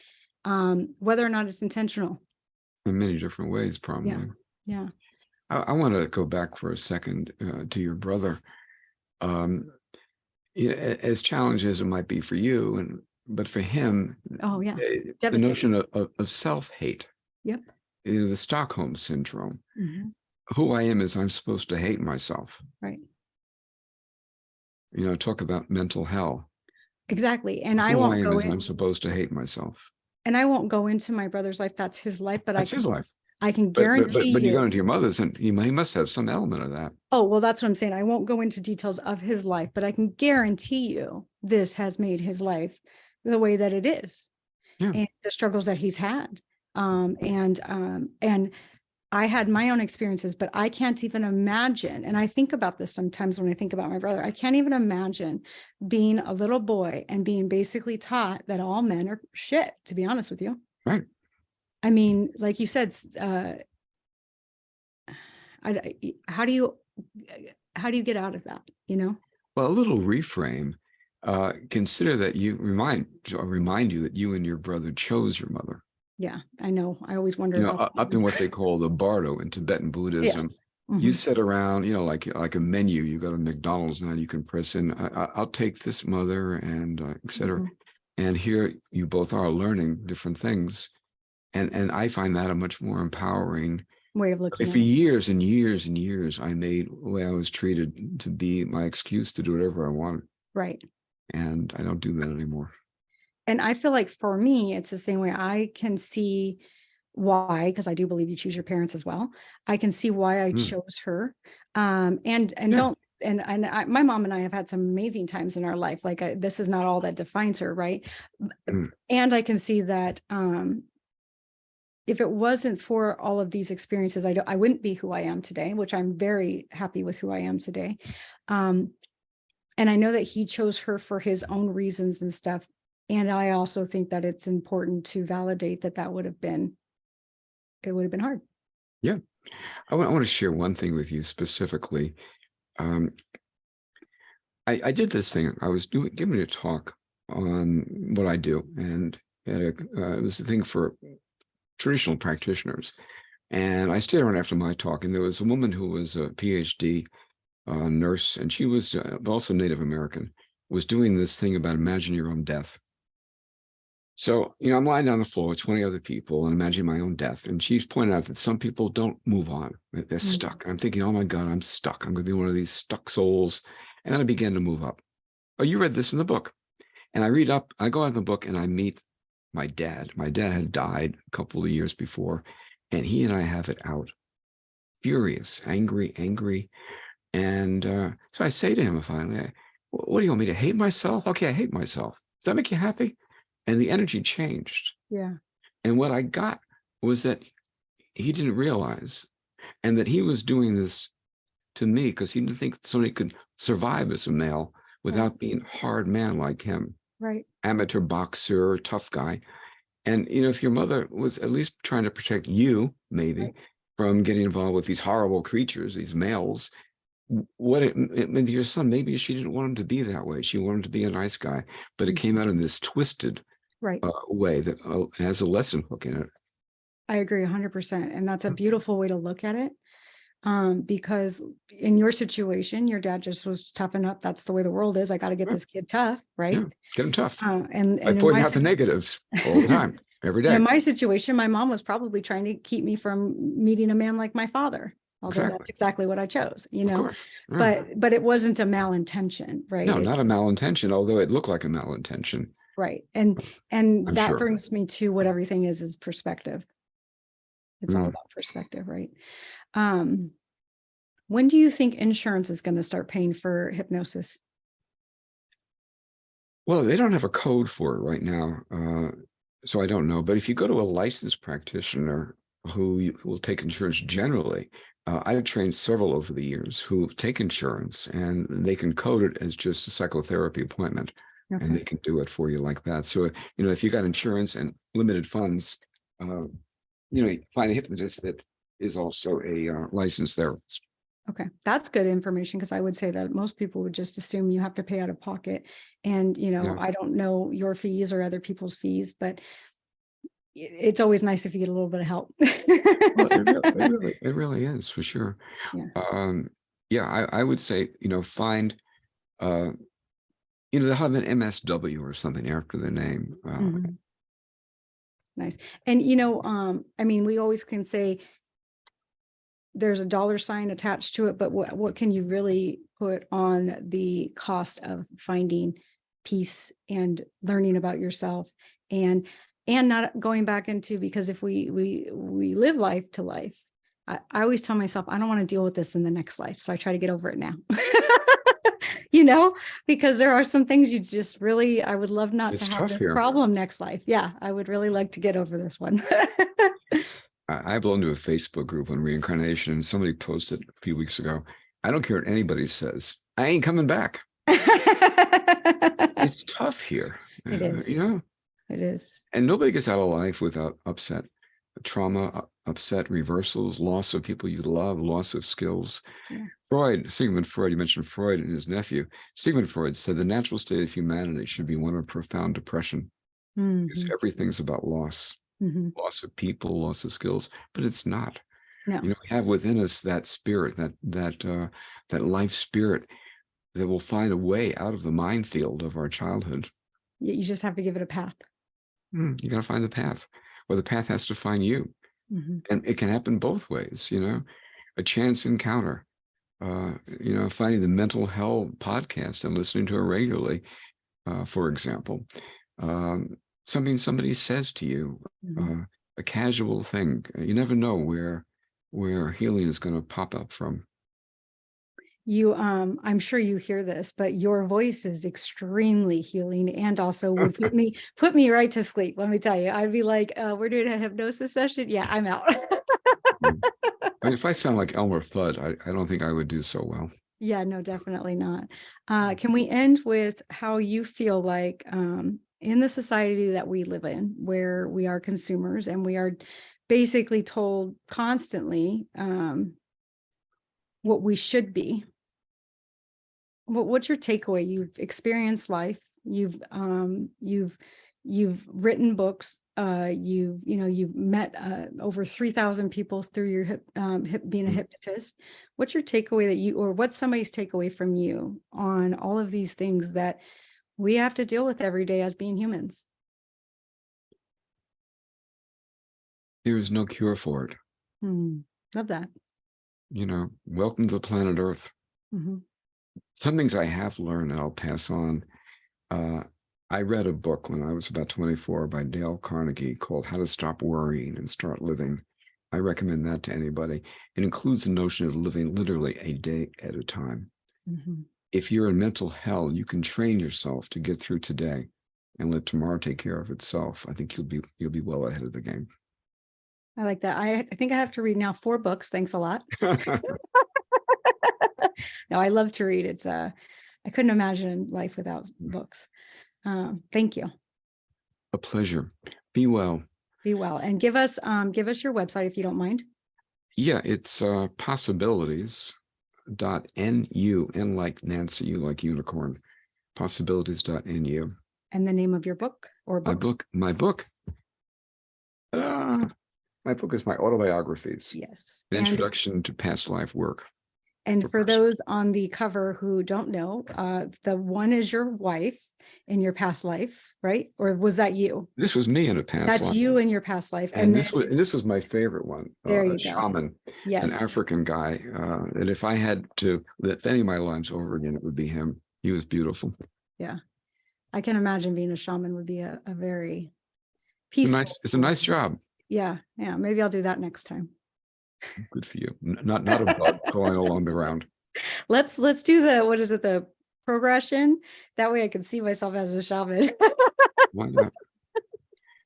whether or not it's intentional. In many different ways, probably. Yeah. I want to go back for a second to your brother. As challenging as it might be for you, but for him, Oh yeah. the Devastating. notion of self-hate, Yep. the Stockholm syndrome. Mhm. Who I am is I'm supposed to hate myself. Right. Talk about mental hell. Exactly. And I Who I won't am go is I'm in, supposed to hate myself. and I won't go into my brother's life. That's his life, but That's his life. I can But guarantee you go you. into your mother's, and he must have some element of that. Oh, well, that's what I'm saying. I won't go into details of his life, but I can guarantee you this has made his life the way that it is, Yeah. and the struggles that he's had. And I had my own experiences, but I can't even imagine. And I think about this sometimes when I think about my brother. I can't even imagine being a little boy and being basically taught that all men are shit, to be honest with you. Right. I mean, like you said, how do you get out of that? Well, a little reframe. Consider that remind you that you and your brother chose your mother. Yeah, I know. I always wonder about up in what they call the bardo in Tibetan Buddhism. Yeah. You sit around, like a menu. You got a McDonald's now. You can press in. I'll take this, mother, and et cetera. And here you both are learning different things, and I find that a much more empowering way of looking at For it. years and years and years, I made the way I was treated to be my excuse to do whatever I wanted. Right. And I don't do that anymore. And I feel like for me, it's the same way. I can see why, because I do believe you choose your parents as well. I can see why I chose her. And Yeah. my mom and I have had some amazing times in our life. Like this is not all that defines her, right? And I can see that if it wasn't for all of these experiences, I wouldn't be who I am today, which I'm very happy with who I am today. And I know that he chose her for his own reasons and stuff. And I also think that it's important to validate that it would have been hard. Yeah. I want to share one thing with you specifically. I did this thing. I was giving a talk on what I do, and it was a thing for traditional practitioners. And I stayed around after my talk, and there was a woman who was a PhD nurse, and she was also Native American, was doing this thing about imagine your own death. So, I'm lying down on the floor with 20 other people and imagining my own death. And she's pointing out that some people don't move on. They're stuck. And I'm thinking, oh my God, I'm stuck. I'm going to be one of these stuck souls. And then I began to move up. Oh, you read this in the book. And I go out in the book and I meet my dad. My dad had died a couple of years before, and he and I have it out. Furious, angry. And so I say to him finally, what do you want me to hate myself? Okay, I hate myself. Does that make you happy? And the energy changed. Yeah. And what I got was that he didn't realize, and that he was doing this to me because he didn't think somebody could survive as a male without being a hard man like him. Right. Amateur boxer, tough guy. And, if your mother was at least trying to protect you, maybe, from getting involved with these horrible creatures, these males, what it meant to your son, maybe she didn't want him to be that way. She wanted him to be a nice guy, but it came out in this twisted way that has a lesson hook in it. I agree 100%. And that's a beautiful way to look at it. Because in your situation, your dad just was toughen up. That's the way the world is. I got to get this kid tough, right? Yeah, get him tough. And I point out the negatives all the time, every day. In my situation, my mom was probably trying to keep me from meeting a man like my father. Although that's exactly what I chose, Of course. but it wasn't a malintention, right? No, not a malintention, although it looked like a malintention. Right. And that sure. brings me to what everything is perspective. It's all about perspective, right? When do you think insurance is going to start paying for hypnosis? Well, they don't have a code for it right now, so I don't know. But if you go to a licensed practitioner who will take insurance generally, I've trained several over the years who take insurance, and they can code it as just a psychotherapy appointment, and they can do it for you like that. So, if you got insurance and limited funds, find a hypnotist that is also a licensed therapist. Okay, that's good information, because I would say that most people would just assume you have to pay out of pocket. And, I don't know your fees or other people's fees, but it's always nice if you get a little bit of help. Well, it really is, for sure. Yeah. Yeah, I would say, find, uh, they'll have an MSW or something after their name. Mhm. Nice. And, I mean, we always can say there's a dollar sign attached to it, but what can you really put on the cost of finding peace and learning about yourself, and not going back into, because if we live life to life, I always tell myself I don't want to deal with this in the next life, so I try to get over it now. Because there are some things you just really, I would love not to It's have tough this here. problem next life. Yeah, I would really like to get over this one. I belong to a Facebook group on reincarnation, and somebody posted a few weeks ago, I don't care what anybody says, I ain't coming back. It's tough here. It is. It is. And nobody gets out of life without upset, trauma, upset, reversals, loss of people you love, loss of skills. Yeah. Sigmund Freud, you mentioned Freud and his nephew. Sigmund Freud said the natural state of humanity should be one of profound depression, because Mhm. everything's about loss. Mhm. Loss of people, loss of skills, but it's not. No, We have within us that spirit, that life spirit that will find a way out of the minefield of our childhood. you just have to give it a path. You got to find the path, or the path has to find you. Mhm. And it can happen both ways, a chance encounter, finding the Mental Hell podcast and listening to it regularly, for example. Something somebody says to you, Mhm. a casual thing. You never know where healing is going to pop up from. I'm sure you hear this, but your voice is extremely healing, and also would put me right to sleep. Let me tell you, I'd be like, we're doing a hypnosis session. Yeah, I'm out. I mean, if I sound like Elmer Fudd, I don't think I would do so well. Yeah, no, definitely not. Can we end with how you feel like, in the society that we live in, where we are consumers and we are basically told constantly, what we should be? What's your takeaway? You've experienced life. You've written books. You've met over 3,000 people through your being a hypnotist. What's your takeaway or what's somebody's takeaway from you on all of these things that we have to deal with every day as being humans? There is no cure for it. Love that. Welcome to planet Earth. Mhm. Some things I have learned, and I'll pass on. I read a book when I was about 24 by Dale Carnegie called How to Stop Worrying and Start Living. I recommend that to anybody. It includes the notion of living literally a day at a time. Mhm. If you're in mental hell, you can train yourself to get through today and let tomorrow take care of itself. I think you'll be well ahead of the game. I like that. I think I have to read now 4 books. Thanks a lot. No, I love to read. I couldn't imagine life without books. Thank you. A pleasure. Be well. Be well. And give us your website if you don't mind. Yeah, it's possibilities.nu, N like Nancy, U like unicorn, possibilities.nu. And the name of your book or books? My book is my autobiographies. Yes. An introduction to past life work. And for those on the cover who don't know, the one is your wife in your past life, right? Or was that you? This was me in a past life. That's you in your past life. And this was my favorite one. There you a go. Shaman, yes. An African guy. And if I had to live any of my lives over again, it would be him. He was beautiful. Yeah. I can imagine being a shaman would be a very peaceful. It's a nice job. Yeah. Yeah. Maybe I'll do that next time. Good for you. Not a bug crawling along the ground. Let's do the progression. That way I can see myself as a shaman. Why not?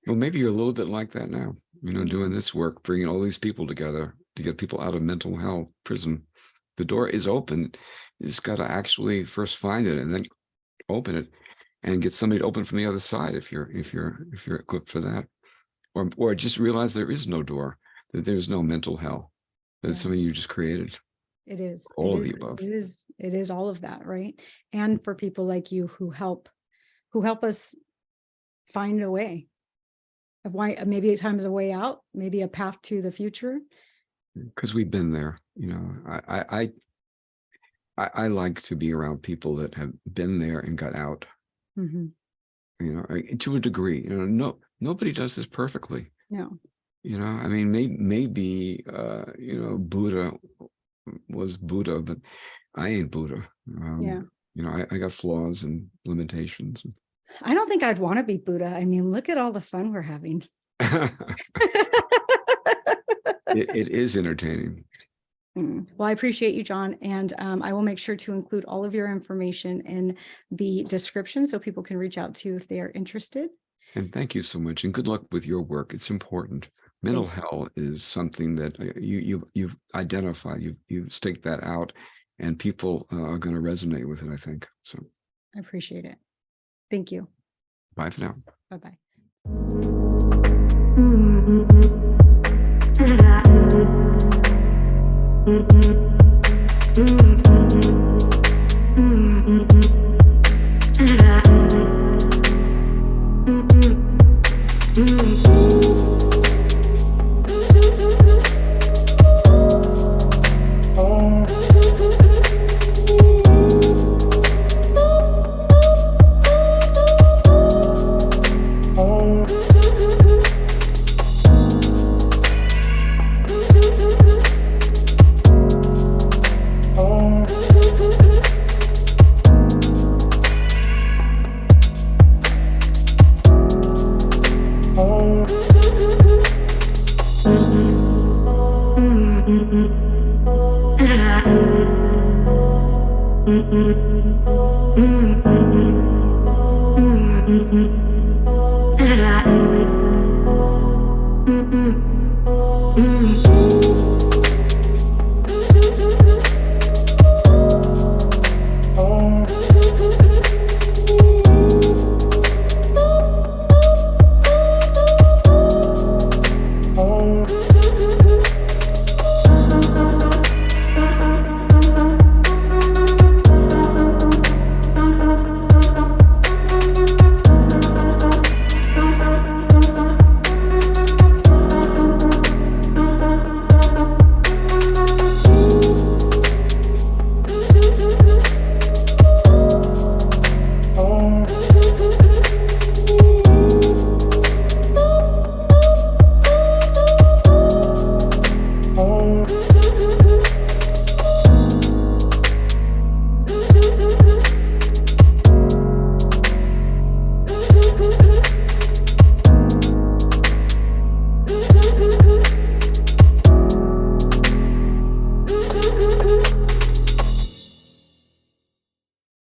Well, maybe you're a little bit like that now, doing this work, bringing all these people together to get people out of mental health prison. The door is open. You just got to actually first find it and then open it and get somebody to open from the other side if you're equipped for that. Or just realize there is no door, that there's no mental hell, that it's something you just created. It is all of the above. It is all of that, right? And for people like you who help us find a way. why maybe a time is a way out, maybe a path to the future. Because we've been there, I like to be around people that have been there and got out, Mm-hmm. To a degree. No, nobody does this perfectly. No. I mean, maybe Buddha was Buddha, but I ain't Buddha. Yeah. I got flaws and limitations. I don't think I'd want to be Buddha. I mean, look at all the fun we're having. It is entertaining. Well, I appreciate you, John. And I will make sure to include all of your information in the description so people can reach out to you if they are interested. And thank you so much. And good luck with your work. It's important. Mental health is something that you've identified. You've staked that out, and people are going to resonate with it, I think. So I appreciate it. Thank you. Bye for now. Bye-bye. Thank you.